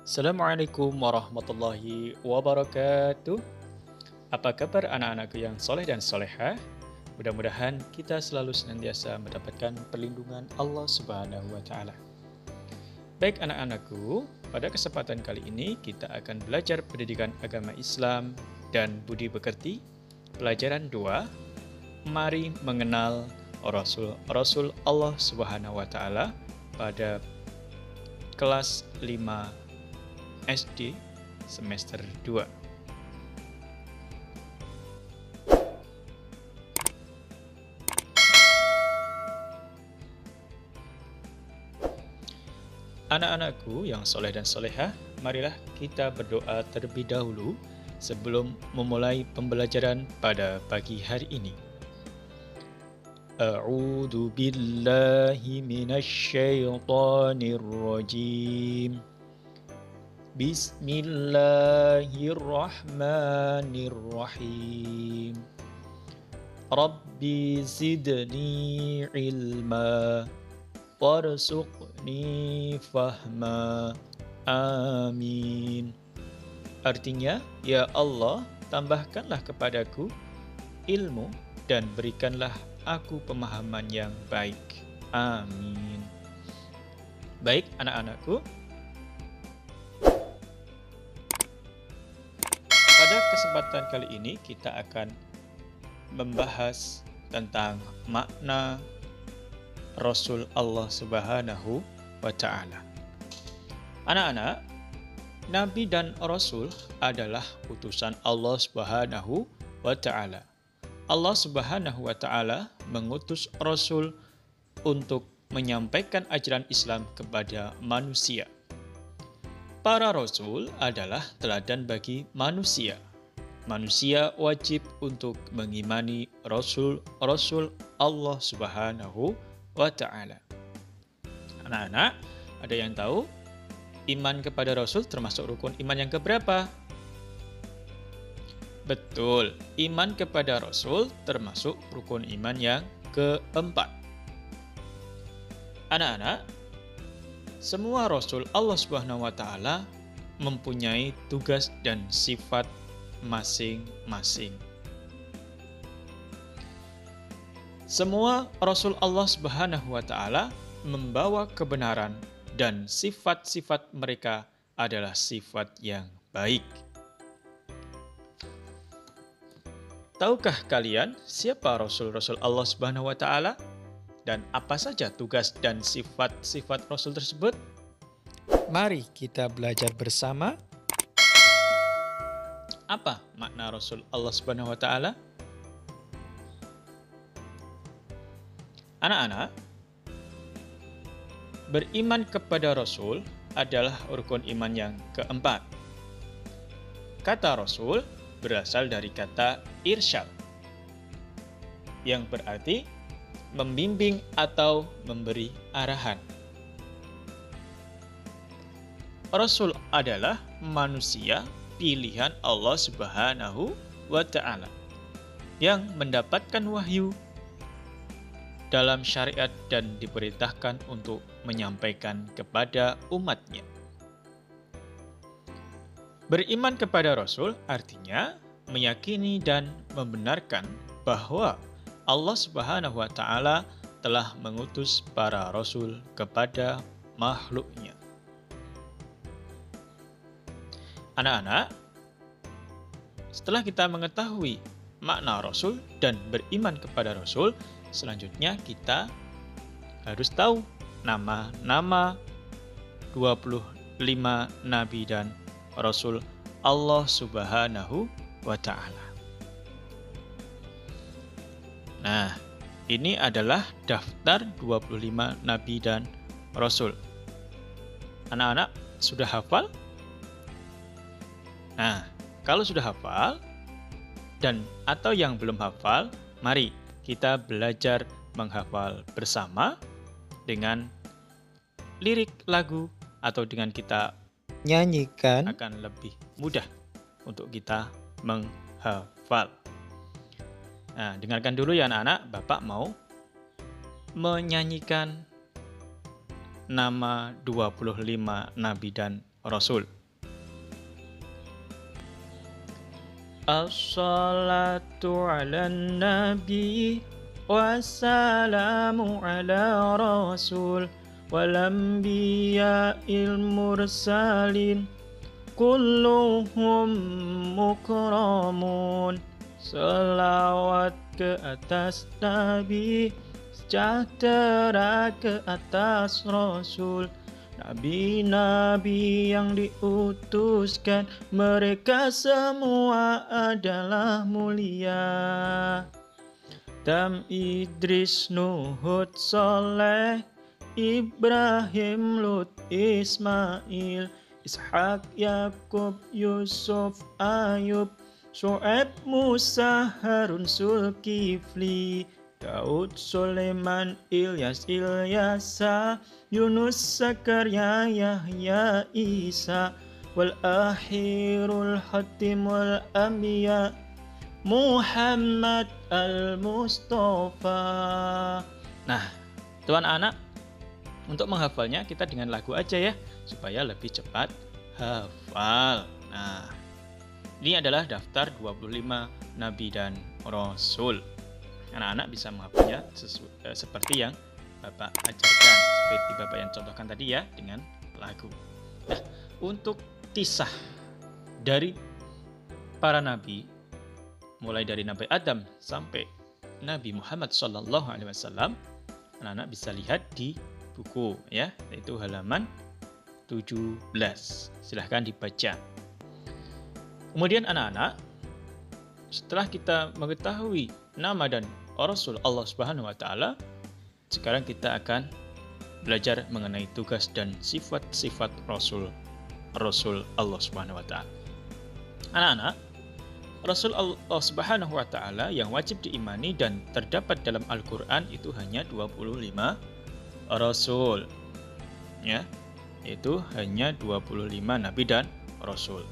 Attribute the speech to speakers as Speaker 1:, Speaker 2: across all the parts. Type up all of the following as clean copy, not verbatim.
Speaker 1: Assalamualaikum warahmatullahi wabarakatuh. Apa kabar anak-anakku yang soleh dan soleha? Mudah-mudahan kita selalu senantiasa mendapatkan perlindungan Allah Subhanahu wa Ta'ala. Baik anak-anakku, pada kesempatan kali ini kita akan belajar pendidikan agama Islam dan budi pekerti. Pelajaran 2, mari mengenal Rasul Allah Subhanahu wa Ta'ala pada kelas 5 SD semester 2. Anak-anakku yang soleh dan soleha, marilah kita berdoa terlebih dahulu sebelum memulai pembelajaran pada pagi hari ini. A'udzu billahi minasy syaithanir rajim. Bismillahirrahmanirrahim. Rabbi zidni ilma warzuqni fahma. Amin. Artinya, ya Allah, tambahkanlah kepadaku ilmu dan berikanlah aku pemahaman yang baik. Amin. Baik anak-anakku, pada kesempatan kali ini kita akan membahas tentang makna Rasul Allah Subhanahu wa Ta'ala. Anak-anak, Nabi dan Rasul adalah utusan Allah Subhanahu wa Ta'ala. Allah Subhanahu wa Ta'ala mengutus Rasul untuk menyampaikan ajaran Islam kepada manusia. Para Rasul adalah teladan bagi manusia. Manusia wajib untuk mengimani Rasul Allah Subhanahu wa Ta'ala. Anak-anak, ada yang tahu iman kepada Rasul termasuk rukun iman yang keberapa? Betul, iman kepada Rasul termasuk rukun iman yang keempat. Anak-anak, semua Rasul Allah Subhanahu wa Ta'ala mempunyai tugas dan sifat masing-masing. Semua Rasul Allah Subhanahu wa Ta'ala membawa kebenaran dan sifat-sifat mereka adalah sifat yang baik. Tahukah kalian siapa Rasul-Rasul Allah Subhanahu wa Ta'ala dan apa saja tugas dan sifat-sifat Rasul tersebut? Mari kita belajar bersama. Apa makna Rasul Allah Subhanahu wa Ta'ala? Anak-anak, beriman kepada Rasul adalah rukun iman yang keempat. Kata Rasul berasal dari kata irsyad, yang berarti membimbing atau memberi arahan. Rasul adalah manusia pilihan Allah Subhanahu wa Ta'ala yang mendapatkan wahyu dalam syariat dan diperintahkan untuk menyampaikan kepada umatnya. Beriman kepada Rasul artinya meyakini dan membenarkan bahwa Allah Subhanahu wa Ta'ala telah mengutus para Rasul kepada makhluknya. Anak-anak, setelah kita mengetahui makna Rasul dan beriman kepada Rasul, selanjutnya kita harus tahu nama-nama 25 Nabi dan Rasul Allah Subhanahu wa Ta'ala. Nah, ini adalah daftar 25 Nabi dan Rasul. Anak-anak sudah hafal? Nah, kalau sudah hafal dan atau yang belum hafal, mari kita belajar menghafal bersama dengan lirik lagu atau dengan kita nyanyikan akan lebih mudah untuk kita menghafal. Nah, dengarkan dulu ya anak-anak, Bapak mau menyanyikan nama 25 Nabi dan Rasul. As-salatu ala nabi wassalamu ala rasul wal anbiya'il mursalin kulluhum mukramun. Selawat ke atas nabi, sejahtera ke atas rasul, nabi-nabi yang diutuskan, mereka semua adalah mulia. Adam, Idris, Nuh, Hud, Saleh, Ibrahim, Lut, Ismail, Ishak, Yakub, Yusuf, Ayub, Syuaib, Musa, Harun, Zulkifli, Daud, Sulaiman, Ilyas, Ilyasa, Yunus, Zakaria, Yahya, Isa, wal akhirul hatim wal anbiya Muhammad al-Mustafa. Nah, tuan anak, untuk menghafalnya kita dengan lagu aja ya, supaya lebih cepat hafal. Nah, ini adalah daftar 25 nabi dan rasul. Anak-anak bisa menghafalnya seperti yang Bapak ajarkan, seperti Bapak yang contohkan tadi ya, dengan lagu. Nah, untuk kisah dari para nabi, mulai dari Nabi Adam sampai Nabi Muhammad SAW, anak-anak bisa lihat di buku ya, yaitu halaman 17. Silahkan dibaca. Kemudian anak-anak, setelah kita mengetahui nama dan Rasul Allah Subhanahu wa taala, sekarang kita akan belajar mengenai tugas dan sifat-sifat Rasul Allah Subhanahu wa taala. Anak-anak, Rasul Allah Subhanahu wa taala yang wajib diimani dan terdapat dalam Al-Qur'an itu hanya 25 rasul. Ya, itu hanya 25 nabi dan rasul.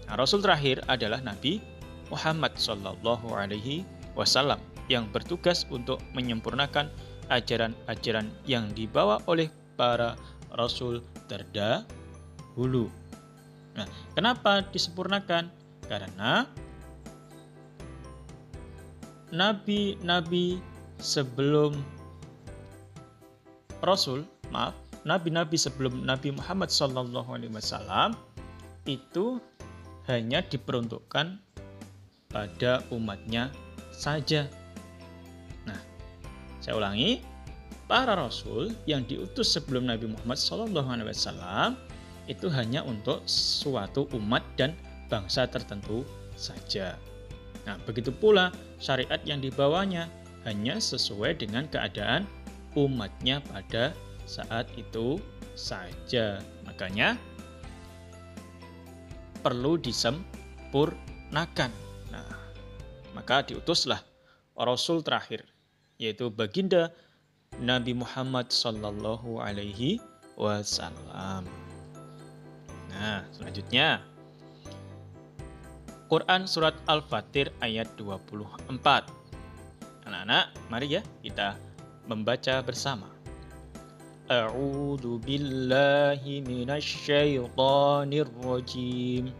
Speaker 1: Nah, rasul terakhir adalah Nabi Muhammad sallallahu alaihi wasallam yang bertugas untuk menyempurnakan ajaran-ajaran yang dibawa oleh para rasul terdahulu. Nah, kenapa disempurnakan? Karena nabi-nabi sebelum nabi-nabi sebelum Nabi Muhammad SAW itu hanya diperuntukkan pada umatnya saja. Nah, saya ulangi, para rasul yang diutus sebelum Nabi Muhammad SAW itu hanya untuk suatu umat dan bangsa tertentu saja. Nah, begitu pula syariat yang dibawanya hanya sesuai dengan keadaan umatnya pada saat itu saja. Makanya perlu disempurnakan. Nah, maka diutuslah Rasul terakhir, yaitu baginda Nabi Muhammad sallallahu alaihi wasallam. Nah, selanjutnya Quran surat Al-Fatir ayat 24. Anak-anak, mari ya kita membaca bersama. A'udzu billahi minasy syaithanir rajim.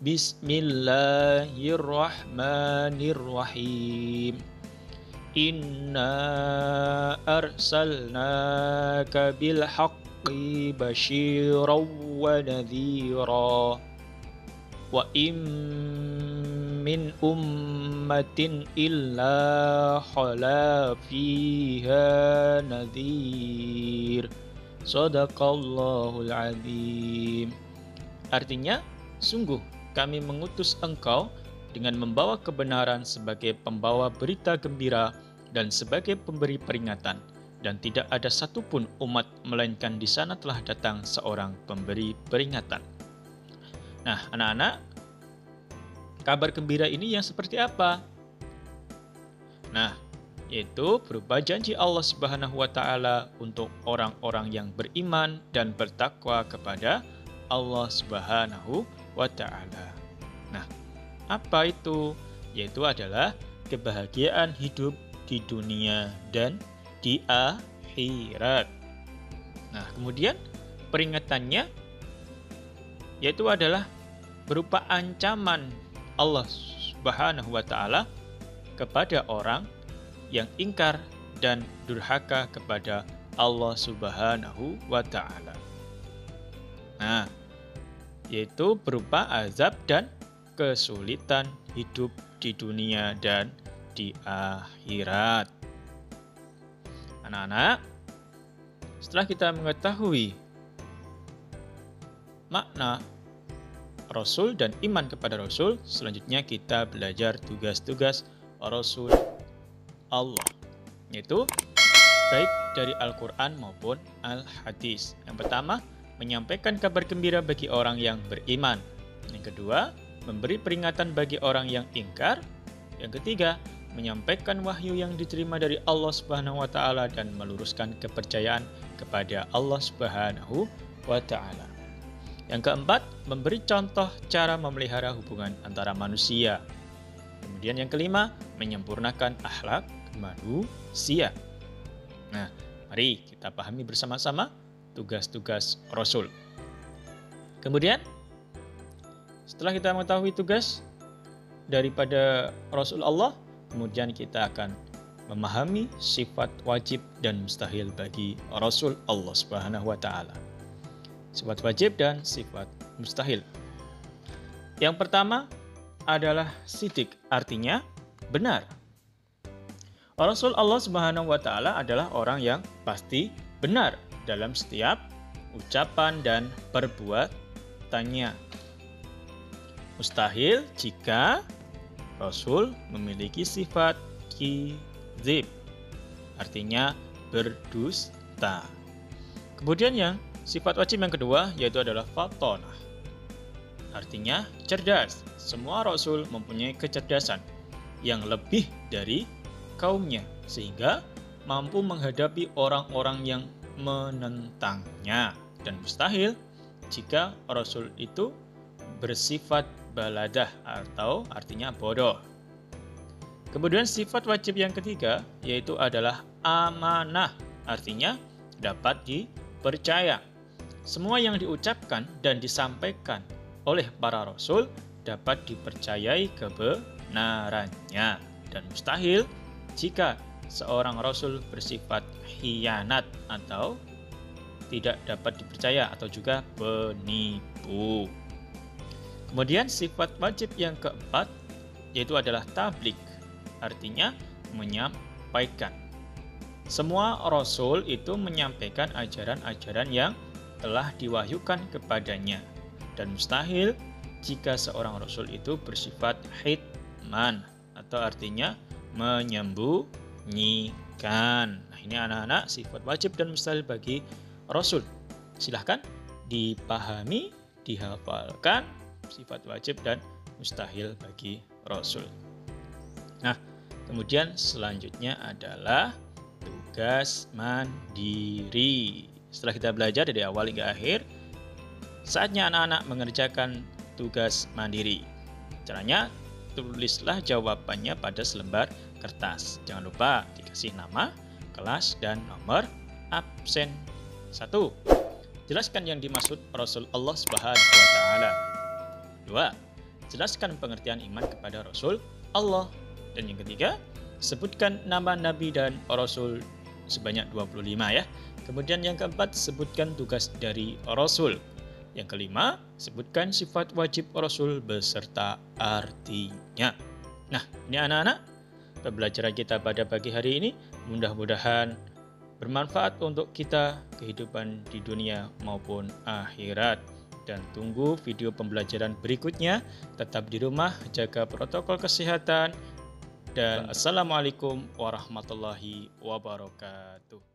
Speaker 1: Bismillahirrahmanirrahim. Inna arsalnaka bil haqqi basyiran wa nadhira. Wa min ummatin illa khala fiha nadhir. Shadaqallahul azim. Artinya, sungguh kami mengutus engkau dengan membawa kebenaran sebagai pembawa berita gembira dan sebagai pemberi peringatan, dan tidak ada satupun umat melainkan di sana telah datang seorang pemberi peringatan. Nah, anak-anak, kabar gembira ini yang seperti apa? Nah, yaitu berupa janji Allah Subhanahu wa taala untuk orang-orang yang beriman dan bertakwa kepada Allah Subhanahu wa taala. Nah, apa itu? Yaitu adalah kebahagiaan hidup di dunia dan di akhirat. Nah, kemudian peringatannya yaitu adalah berupa ancaman Allah Subhanahu wa Ta'ala kepada orang yang ingkar dan durhaka kepada Allah Subhanahu wa Ta'ala. Nah, yaitu berupa azab dan kesulitan hidup di dunia dan di akhirat. Anak-anak, setelah kita mengetahui makna Rasul dan iman kepada Rasul, selanjutnya kita belajar tugas-tugas Rasul Allah, yaitu baik dari Al-Quran maupun Al-Hadis. Yang pertama, menyampaikan kabar gembira bagi orang yang beriman. Yang kedua, memberi peringatan bagi orang yang ingkar. Yang ketiga, menyampaikan wahyu yang diterima dari Allah Subhanahu wa Ta'ala dan meluruskan kepercayaan kepada Allah Subhanahu wa Ta'ala. Yang keempat, memberi contoh cara memelihara hubungan antara manusia. Kemudian yang kelima, menyempurnakan akhlak manusia. Nah, mari kita pahami bersama-sama tugas-tugas Rasul. Kemudian, setelah kita mengetahui tugas daripada Rasul Allah, kemudian kita akan memahami sifat wajib dan mustahil bagi Rasul Allah Subhanahu wa Ta'ala. Sifat wajib dan sifat mustahil. Yang pertama adalah sidik, artinya benar. Rasul Allah Subhanahu wa Ta'ala adalah orang yang pasti benar dalam setiap ucapan dan perbuatannya. Mustahil jika Rasul memiliki sifat kizib, artinya berdusta. Kemudian yang sifat wajib yang kedua yaitu adalah fatonah, artinya cerdas. Semua Rasul mempunyai kecerdasan yang lebih dari kaumnya, sehingga mampu menghadapi orang-orang yang menentangnya. Dan mustahil jika Rasul itu bersifat baladah atau artinya bodoh. Kemudian sifat wajib yang ketiga yaitu adalah amanah, artinya dapat dipercaya. Semua yang diucapkan dan disampaikan oleh para Rasul dapat dipercayai kebenarannya. Dan mustahil jika seorang Rasul bersifat khianat atau tidak dapat dipercaya atau juga penipu. Kemudian sifat wajib yang keempat yaitu adalah tabligh, artinya menyampaikan. Semua Rasul itu menyampaikan ajaran-ajaran yang telah diwahyukan kepadanya. Dan mustahil jika seorang Rasul itu bersifat hitman atau artinya menyembunyikan. Nah, ini anak-anak sifat wajib dan mustahil bagi Rasul. Silahkan dipahami, dihafalkan sifat wajib dan mustahil bagi Rasul. Nah, kemudian selanjutnya adalah tugas mandiri. Setelah kita belajar dari awal hingga akhir, saatnya anak-anak mengerjakan tugas mandiri. Caranya, tulislah jawabannya pada selembar kertas. Jangan lupa dikasih nama, kelas, dan nomor absen. 1. Jelaskan yang dimaksud Rasul Allah Subhanahu wa Ta'ala. 2. Jelaskan pengertian iman kepada Rasul Allah. Dan yang ketiga, sebutkan nama Nabi dan Rasul sebanyak 25 ya. Kemudian yang keempat, sebutkan tugas dari Rasul. Yang kelima, sebutkan sifat wajib Rasul beserta artinya. Nah, ini anak-anak, pembelajaran kita pada pagi hari ini mudah-mudahan bermanfaat untuk kita, kehidupan di dunia maupun akhirat. Dan tunggu video pembelajaran berikutnya. Tetap di rumah, jaga protokol kesehatan. Dan assalamualaikum warahmatullahi wabarakatuh.